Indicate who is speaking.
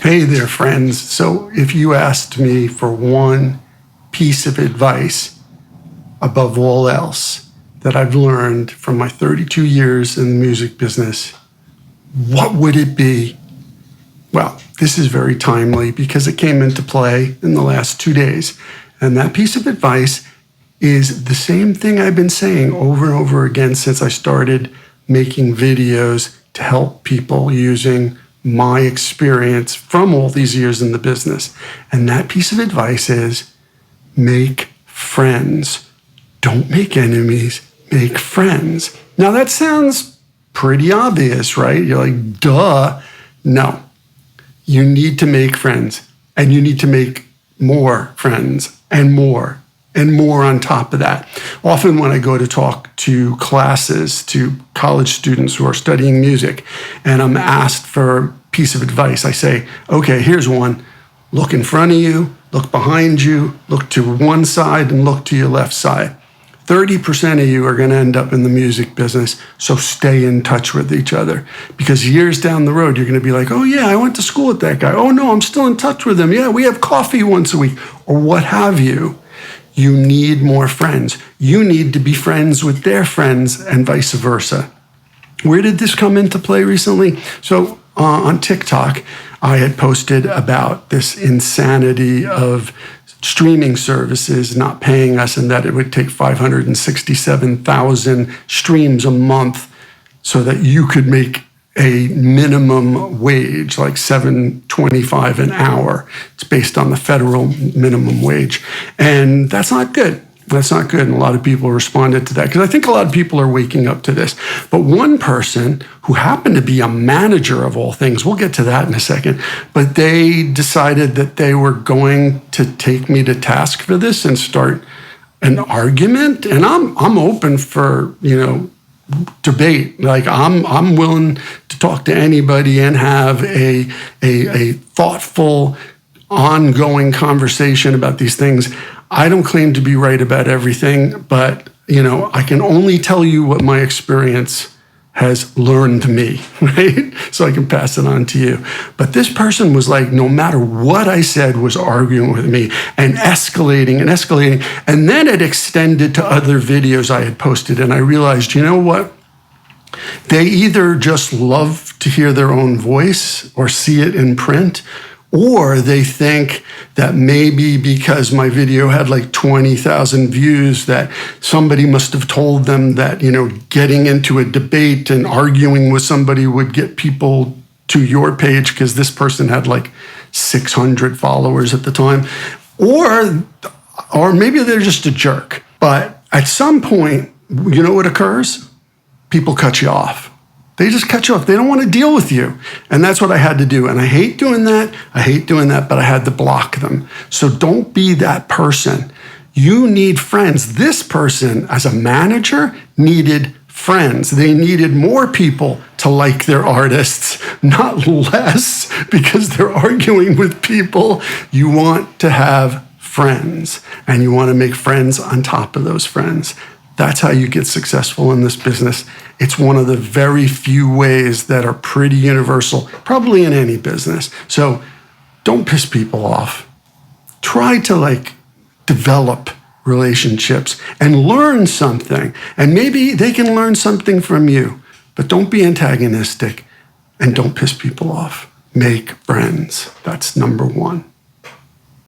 Speaker 1: Hey there, friends. So if you asked me for one piece of advice above all else that I've learned from my 32 years in the music business, what would it be? Well, this is very timely because it came into play in the last 2 days. And that piece of advice is the same thing I've been saying over and over again since I started making videos to help people using my experience from all these years in the business. And that piece of advice is make friends. Don't make enemies, make friends. Now that sounds pretty obvious, right? You're like, duh. No, you need to make friends, and you need to make more friends and more on top of that. Often when I go to talk to classes, to college students who are studying music, and I'm asked for a piece of advice, I say, okay, here's one. Look in front of you, look behind you, look to one side, and look to your left side. 30% of you are going to end up in the music business, so stay in touch with each other. Because years down the road, you're going to be like, oh yeah, I went to school with that guy. Oh no, I'm still in touch with him. Yeah, we have coffee once a week, or what have you. You need more friends. You need to be friends with their friends and vice versa. Where did this come into play recently? So on TikTok, I had posted about this insanity of streaming services not paying us, and that it would take 567,000 streams a month so that you could make a minimum wage, like $7.25 an hour. It's based on the federal minimum wage. And that's not good. That's not good. And a lot of people responded to that because I think a lot of people are waking up to this. But one person who happened to be a manager of all things, we'll get to that in a second, but they decided that they were going to take me to task for this and start an argument. And I'm open for, debate. Like I'm willing to talk to anybody and have a thoughtful, ongoing conversation about these things. I don't claim to be right about everything, but I can only tell you what my experience has learned me, right? So I can pass it on to you. But this person was like, no matter what I said, was arguing with me and escalating and escalating. And then it extended to other videos I had posted. And I realized, you know what? They either just love to hear their own voice or see it in print, or they think that maybe because my video had like 20,000 views that somebody must have told them that, getting into a debate and arguing with somebody would get people to your page because this person had like 600 followers at the time. Or maybe they're just a jerk. But at some point, you know what occurs? People cut you off. They just cut you off. They don't want to deal with you. And that's what I had to do. And I hate doing that, but I had to block them. So don't be that person. You need friends. This person, as a manager, needed friends. They needed more people to like their artists, not less, because they're arguing with people. You want to have friends, and you want to make friends on top of those friends. That's how you get successful in this business. It's one of the very few ways that are pretty universal, probably in any business. So don't piss people off. Try to develop relationships and learn something. And maybe they can learn something from you, but don't be antagonistic and don't piss people off. Make friends. That's number one.